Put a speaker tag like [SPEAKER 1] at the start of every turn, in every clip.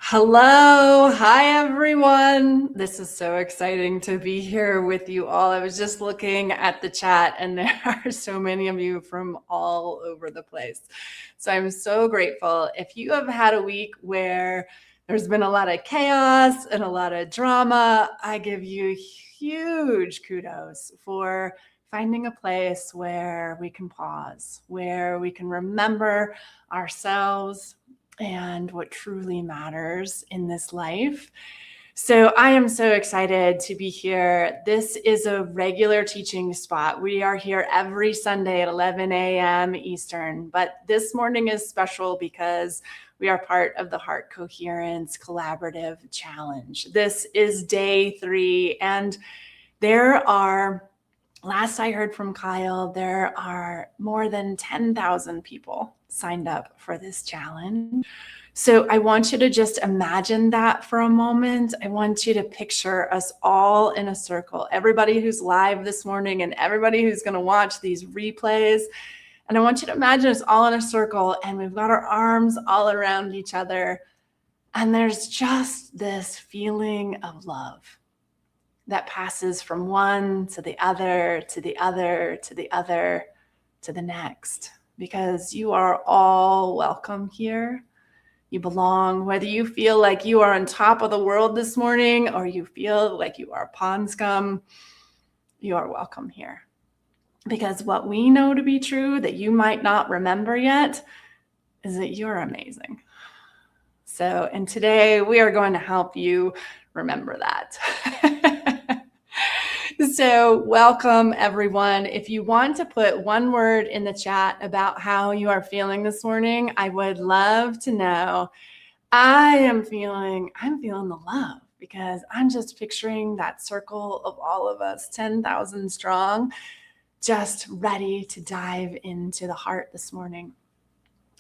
[SPEAKER 1] Hello. Hi, everyone. This is so exciting to be here with you all. I was just looking at the chat, and there are so many of you from all over the place. So I'm so grateful. If you have had a week where there's been a lot of chaos and a lot of drama, I give you huge kudos for finding a place where we can pause, where we can remember ourselves and what truly matters in this life. So I am so excited to be here. This is a regular teaching spot. We are here every Sunday at 11 a.m. Eastern, but this morning is special because we are part of the Heart Coherence Collaborative Challenge. This is day 3, and there are, last I heard from Kyle, there are more than 10,000 people signed up for this challenge. So I want you to just imagine that for a moment. I want you to picture us all in a circle, everybody who's live this morning and everybody who's going to watch these replays. And I want you to imagine us all in a circle, and we've got our arms all around each other. And there's just this feeling of love that passes from one to the other, to the other, to the other, to the next, because you are all welcome here. You belong, whether you feel like you are on top of the world this morning or you feel like you are pond scum, you are welcome here. Because what we know to be true that you might not remember yet is that you're amazing. So, and today we are going to help you remember that. So welcome, everyone. If you want to put one word in the chat about how you are feeling this morning, I would love to know. I'm feeling the love, because I'm just picturing that circle of all of us, 10,000 strong, just ready to dive into the heart this morning.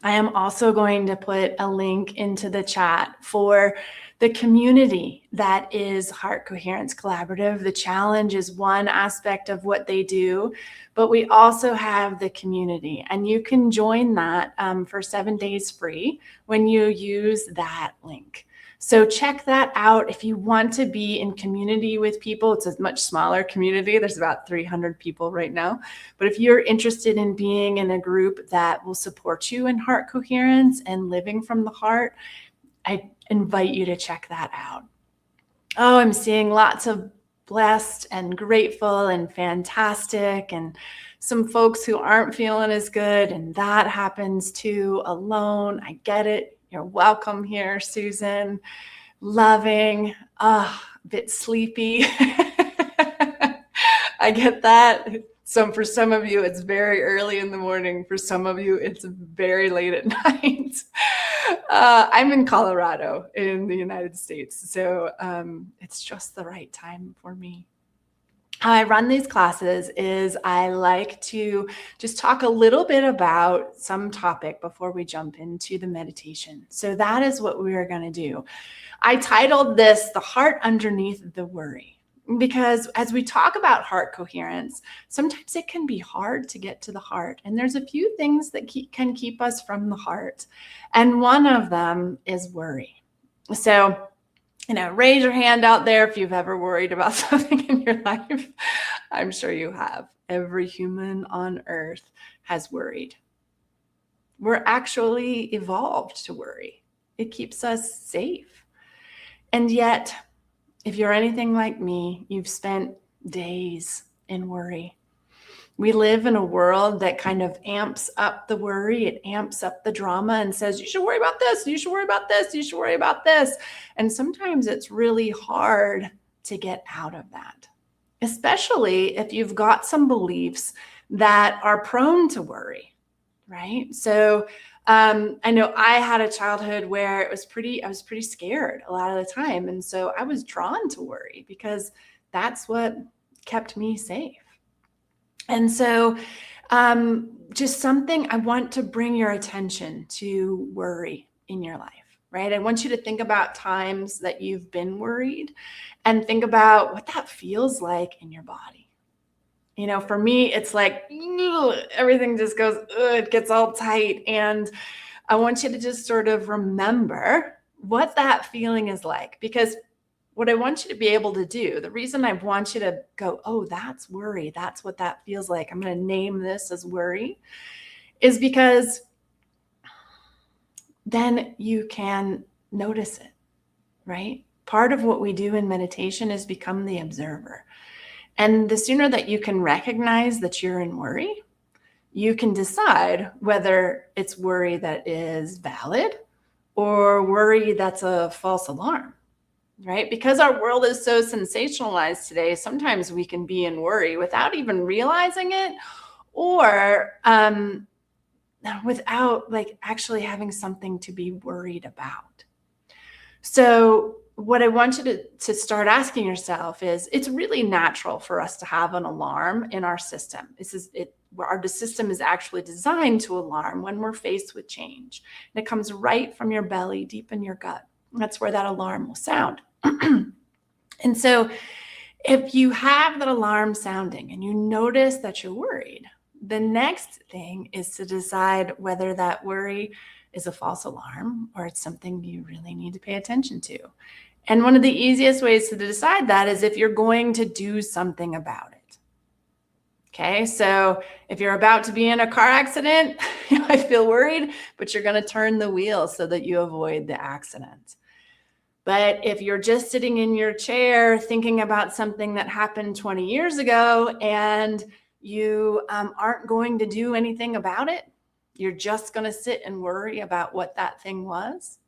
[SPEAKER 1] I am also going to put a link into the chat for the community that is Heart Coherence Collaborative. The challenge is one aspect of what they do, but we also have the community, and you can join that for 7 days free when you use that link. So check that out. If you want to be in community with people, it's a much smaller community. There's about 300 people right now. But if you're interested in being in a group that will support you in heart coherence and living from the heart, I invite you to check that out. Oh, I'm seeing lots of blessed and grateful and fantastic, and some folks who aren't feeling as good, and that happens too. Alone, I get it. You're welcome here, Susan. Loving, a bit sleepy. I get that. For some of you, it's very early in the morning. For some of you, it's very late at night. I'm in Colorado in the United States, so it's just the right time for me. How I run these classes is I like to just talk a little bit about some topic before we jump into the meditation. So that is what we are going to do. I titled this "The Heart Underneath the Worry," because as we talk about heart coherence, sometimes it can be hard to get to the heart. And there's a few things that can keep us from the heart. And one of them is worry. So, raise your hand out there if you've ever worried about something in your life. I'm sure you have. Every human on earth has worried. We're actually evolved to worry. It keeps us safe. And yet, if you're anything like me, you've spent days in worry. We live in a world that kind of amps up the worry. It amps up the drama and says, you should worry about this, you should worry about this, you should worry about this. And sometimes it's really hard to get out of that, especially if you've got some beliefs that are prone to worry, right? So I know I had a childhood where I was pretty scared a lot of the time. And so I was drawn to worry because that's what kept me safe. And so just something I want to bring your attention to worry in your life, right? I want you to think about times that you've been worried and think about what that feels like in your body. For me, it's like everything just goes, it gets all tight. And I want you to just sort of remember what that feeling is like. Because what I want you to be able to do, the reason I want you to go, oh, that's worry, that's what that feels like, I'm going to name this as worry, is because then you can notice it, right? Part of what we do in meditation is become the observer. And the sooner that you can recognize that you're in worry, you can decide whether it's worry that is valid or worry that's a false alarm, right? Because our world is so sensationalized today, sometimes we can be in worry without even realizing it, or without like actually having something to be worried about. So what I want you to start asking yourself is, it's really natural for us to have an alarm in our system. Where our system is actually designed to alarm when we're faced with change. And it comes right from your belly, deep in your gut. That's where that alarm will sound. And so if you have that alarm sounding and you notice that you're worried, the next thing is to decide whether that worry is a false alarm or it's something you really need to pay attention to. And one of the easiest ways to decide that is if you're going to do something about it. Okay, so if you're about to be in a car accident, you might feel worried, but you're going to turn the wheel so that you avoid the accident. But if you're just sitting in your chair thinking about something that happened 20 years ago and you aren't going to do anything about it, you're just going to sit and worry about what that thing was,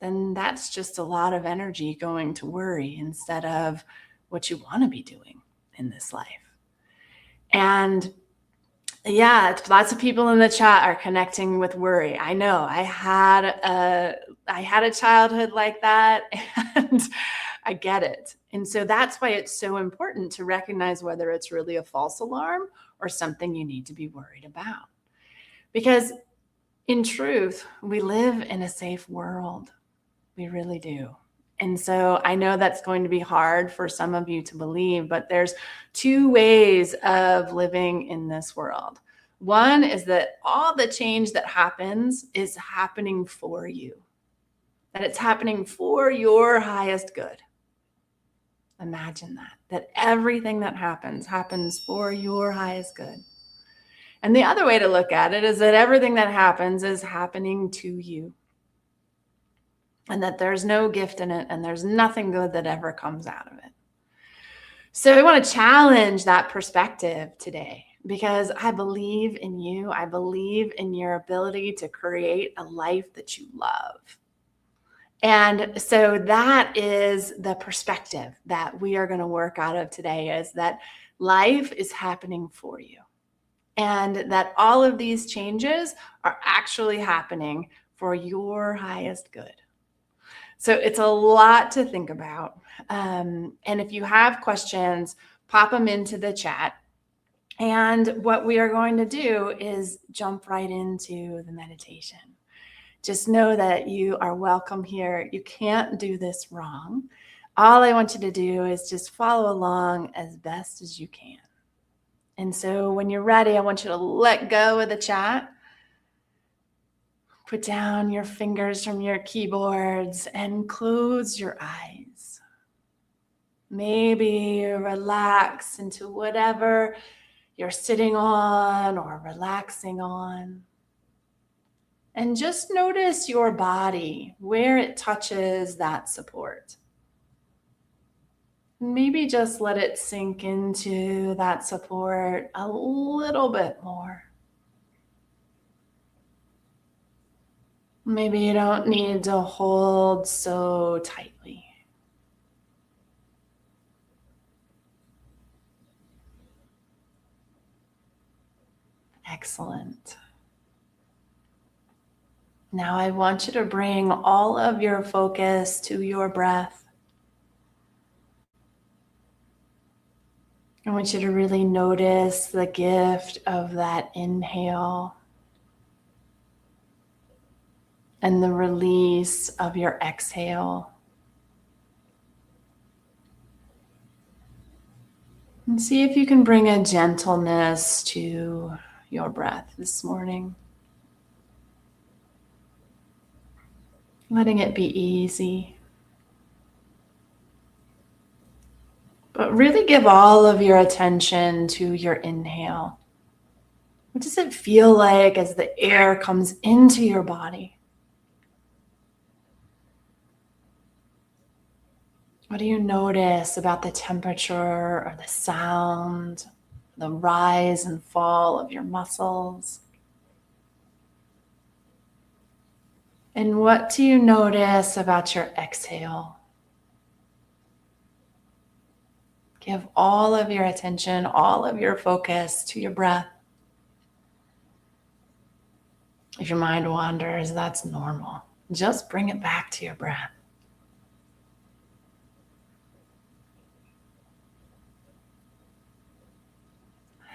[SPEAKER 1] then that's just a lot of energy going to worry instead of what you want to be doing in this life. And yeah, lots of people in the chat are connecting with worry. I know I had a childhood like that, and I get it. And so that's why it's so important to recognize whether it's really a false alarm or something you need to be worried about. Because in truth, we live in a safe world. We really do. And so I know that's going to be hard for some of you to believe, but there's two ways of living in this world. One is that all the change that happens is happening for you, that it's happening for your highest good. Imagine that everything that happens for your highest good. And the other way to look at it is that everything that happens is happening to you. And that there's no gift in it and there's nothing good that ever comes out of it. So I want to challenge that perspective today because I believe in you. I believe in your ability to create a life that you love. And so that is the perspective that we are going to work out of today, is that life is happening for you. And that all of these changes are actually happening for your highest good. So it's a lot to think about. And if you have questions, pop them into the chat. And what we are going to do is jump right into the meditation. Just know that you are welcome here. You can't do this wrong. All I want you to do is just follow along as best as you can. And so when you're ready, I want you to let go of the chat. Put down your fingers from your keyboards and close your eyes. Maybe relax into whatever you're sitting on or relaxing on. And just notice your body, where it touches that support. Maybe just let it sink into that support a little bit more. Maybe you don't need to hold so tightly. Excellent. Now I want you to bring all of your focus to your breath. I want you to really notice the gift of that inhale and the release of your exhale. And see if you can bring a gentleness to your breath this morning. letting it be easy. But really give all of your attention to your inhale. What does it feel like as the air comes into your body? What do you notice about the temperature or the sound, the rise and fall of your muscles? And what do you notice about your exhale? Give all of your attention, all of your focus to your breath. If your mind wanders, that's normal. Just bring it back to your breath.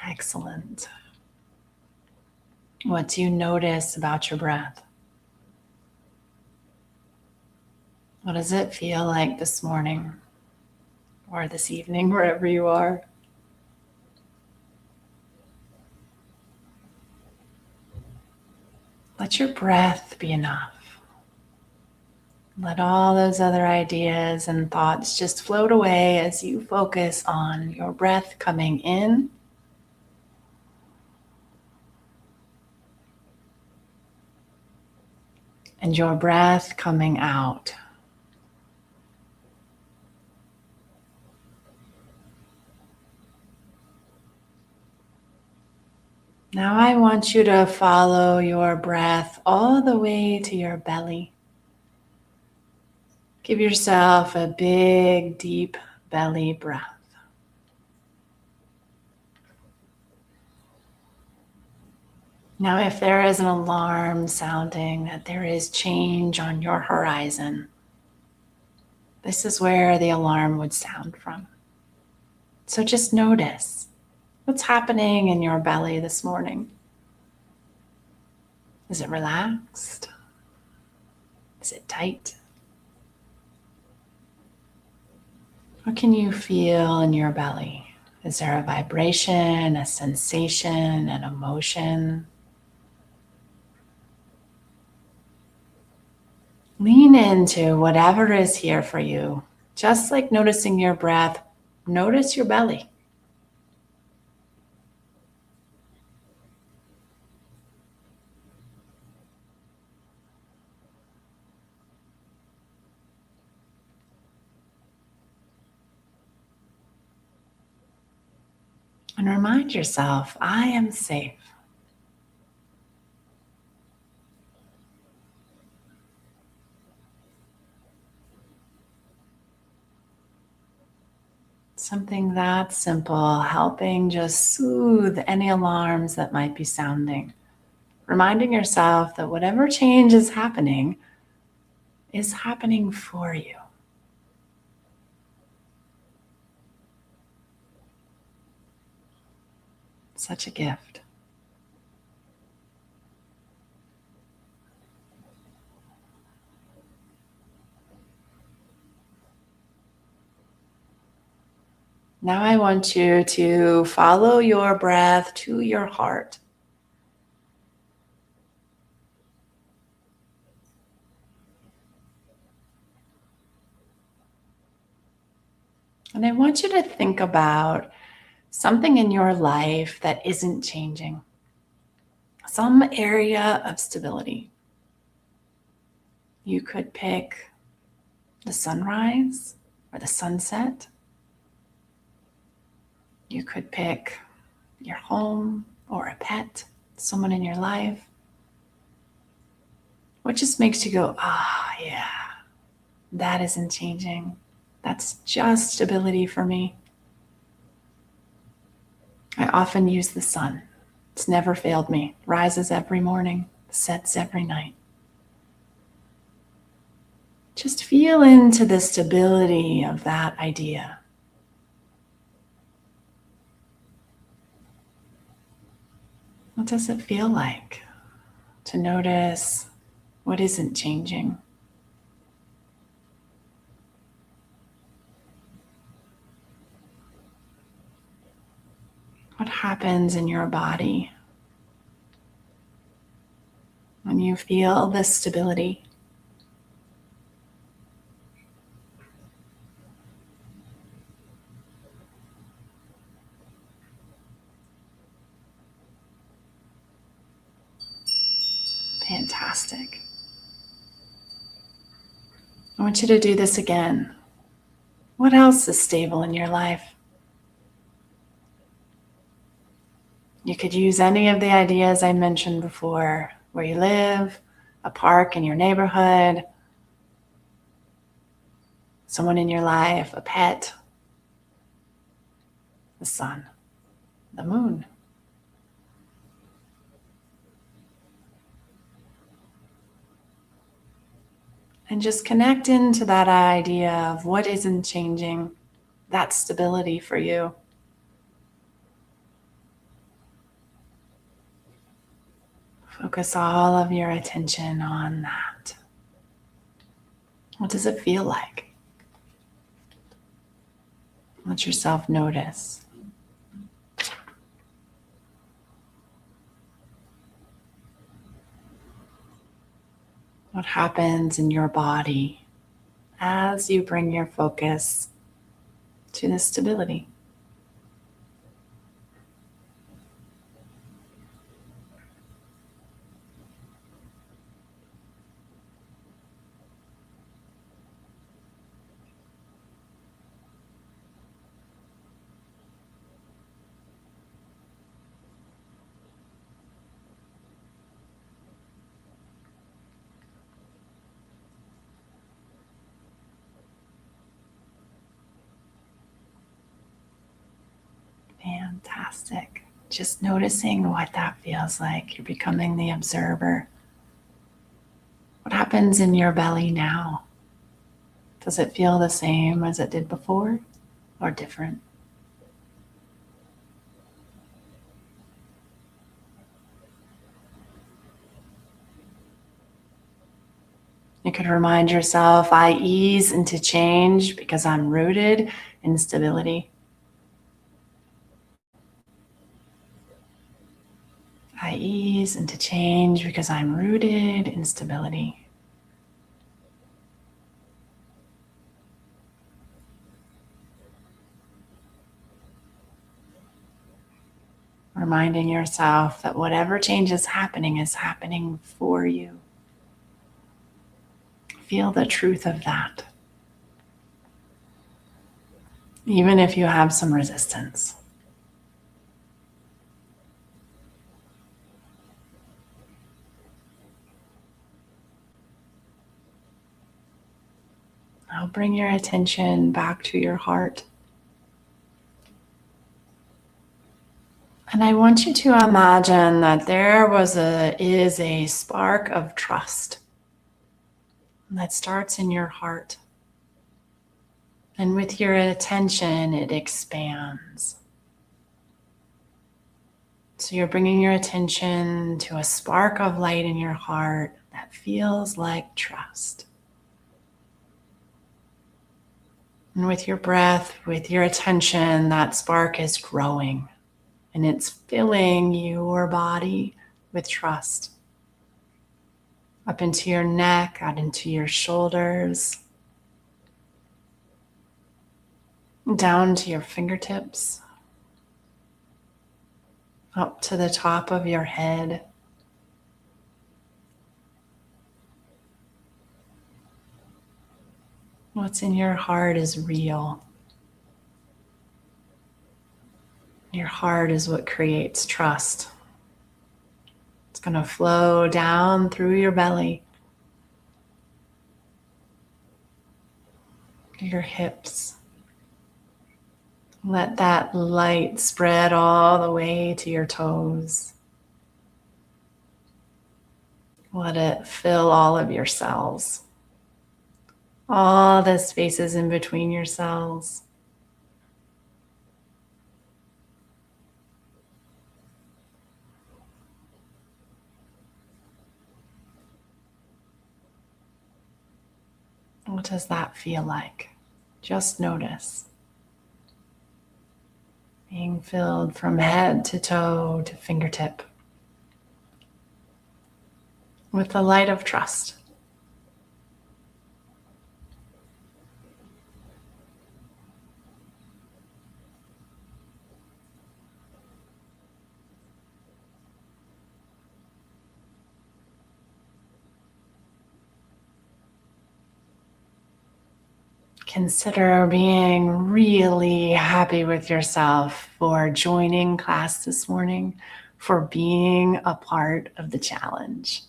[SPEAKER 1] Excellent. What do you notice about your breath? What does it feel like this morning or this evening, wherever you are? Let your breath be enough. Let all those other ideas and thoughts just float away as you focus on your breath coming in and your breath coming out. Now I want you to follow your breath all the way to your belly. Give yourself a big, deep belly breath. Now, if there is an alarm sounding that there is change on your horizon, this is where the alarm would sound from. So just notice what's happening in your belly this morning. Is it relaxed? Is it tight? What can you feel in your belly? Is there a vibration, a sensation, an emotion? Lean into whatever is here for you. Just like noticing your breath, notice your belly. And remind yourself, I am safe. Something that simple, helping just soothe any alarms that might be sounding. Reminding yourself that whatever change is happening for you. Such a gift. Now I want you to follow your breath to your heart. And I want you to think about something in your life that isn't changing. Some area of stability. You could pick the sunrise or the sunset. You could pick your home or a pet, someone in your life. What just makes you go, yeah, that isn't changing. That's just stability for me. I often use the sun. It's never failed me. Rises every morning, sets every night. Just feel into the stability of that idea. What does it feel like to notice what isn't changing? What happens in your body when you feel this stability? Fantastic. I want you to do this again. What else is stable in your life? You could use any of the ideas I mentioned before, where you live, a park in your neighborhood, someone in your life, a pet, the sun, the moon. And just connect into that idea of what isn't changing, that stability for you. Focus all of your attention on that. What does it feel like? Let yourself notice. What happens in your body as you bring your focus to the stability? Fantastic. Just noticing what that feels like. You're becoming the observer. What happens in your belly now? Does it feel the same as it did before or different? You could remind yourself, I ease into change because I'm rooted in stability. I ease into change because I'm rooted in stability. Reminding yourself that whatever change is happening for you. Feel the truth of that. Even if you have some resistance. Now bring your attention back to your heart. And I want you to imagine that there is a spark of trust that starts in your heart. And with your attention, it expands. So you're bringing your attention to a spark of light in your heart that feels like trust. And with your breath, with your attention, that spark is growing. And it's filling your body with trust. Up into your neck, out into your shoulders, down to your fingertips, up to the top of your head. What's in your heart is real. Your heart is what creates trust. It's going to flow down through your belly, your hips. Let that light spread all the way to your toes. Let it fill all of your cells. All the spaces in between your cells. What does that feel like? Just notice. Being filled from head to toe to fingertip with the light of trust. consider being really happy with yourself for joining class this morning, for being a part of the challenge.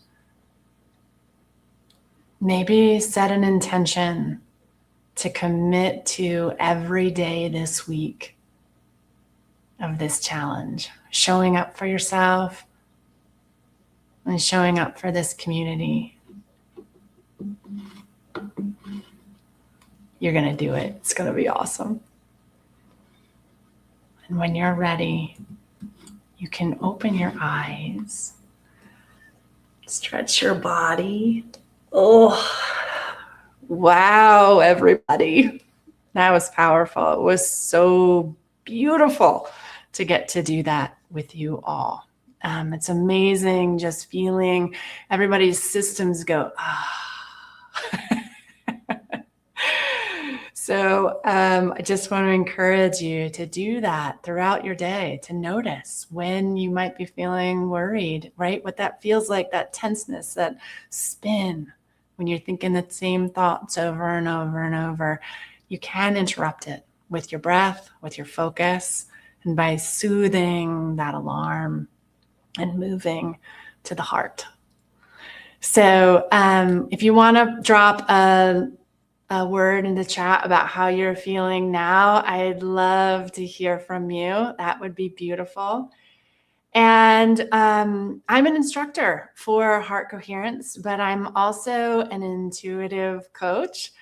[SPEAKER 1] Maybe set an intention to commit to every day this week of this challenge, showing up for yourself and showing up for this community. You're going to do it. It's going to be awesome. And when you're ready, you can open your eyes, stretch your body. Oh, wow, everybody. That was powerful. It was so beautiful to get to do that with you all. It's amazing just feeling everybody's systems go, ah. So I just want to encourage you to do that throughout your day, to notice when you might be feeling worried, right? What that feels like, that tenseness, that spin, when you're thinking the same thoughts over and over and over. You can interrupt it with your breath, with your focus, and by soothing that alarm and moving to the heart. So if you want to drop a word in the chat about how you're feeling now, I'd love to hear from you. That would be beautiful. And I'm an instructor for Heart Coherence, but I'm also an intuitive coach.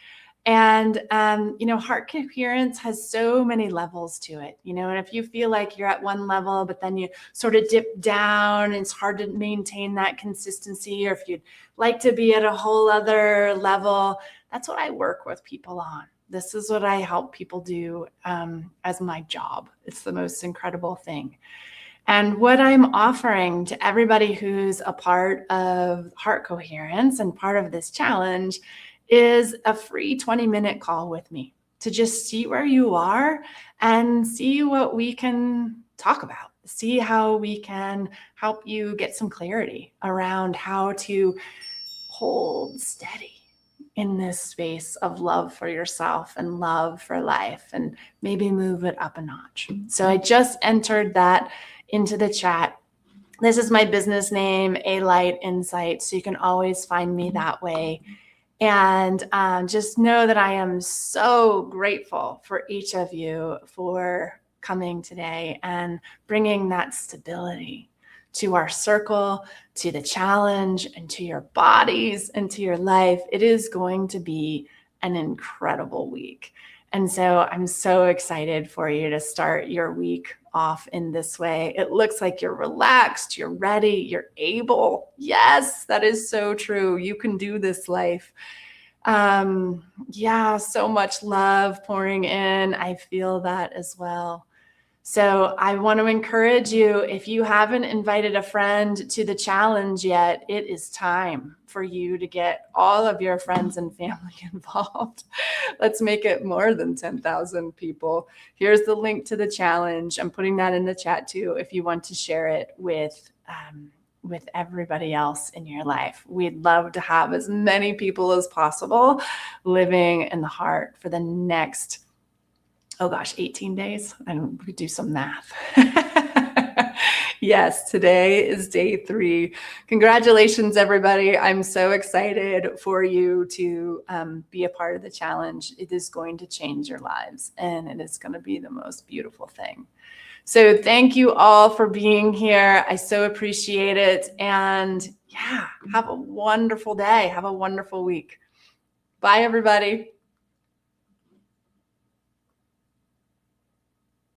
[SPEAKER 1] And, Heart Coherence has so many levels to it, and if you feel like you're at one level, but then you sort of dip down, it's hard to maintain that consistency, or if you'd like to be at a whole other level, that's what I work with people on. This is what I help people do as my job. It's the most incredible thing. And what I'm offering to everybody who's a part of Heart Coherence and part of this challenge is a free 20-minute call with me to just see where you are and see what we can talk about, see how we can help you get some clarity around how to hold steady in this space of love for yourself and love for life, and maybe move it up a notch. So I just entered that into the chat. This is my business name, A Light Insight, so you can always find me that way. And just know that I am so grateful for each of you for coming today and bringing that stability to our circle, to the challenge, and to your bodies and to your life. It is going to be an incredible week. And so I'm so excited for you to start your week off in this way. It looks like you're relaxed, you're ready, you're able. Yes, that is so true. You can do this life. So much love pouring in. I feel that as well. So I want to encourage you, if you haven't invited a friend to the challenge yet, it is time for you to get all of your friends and family involved. Let's make it more than 10,000 people. Here's the link to the challenge. I'm putting that in the chat too, if you want to share it with everybody else in your life. We'd love to have as many people as possible living in the heart for the next 18 days. And we could do some math. Yes, today is day 3. Congratulations, everybody. I'm so excited for you to be a part of the challenge. It is going to change your lives, and it is going to be the most beautiful thing. So thank you all for being here. I so appreciate it. And have a wonderful day. Have a wonderful week. Bye, everybody.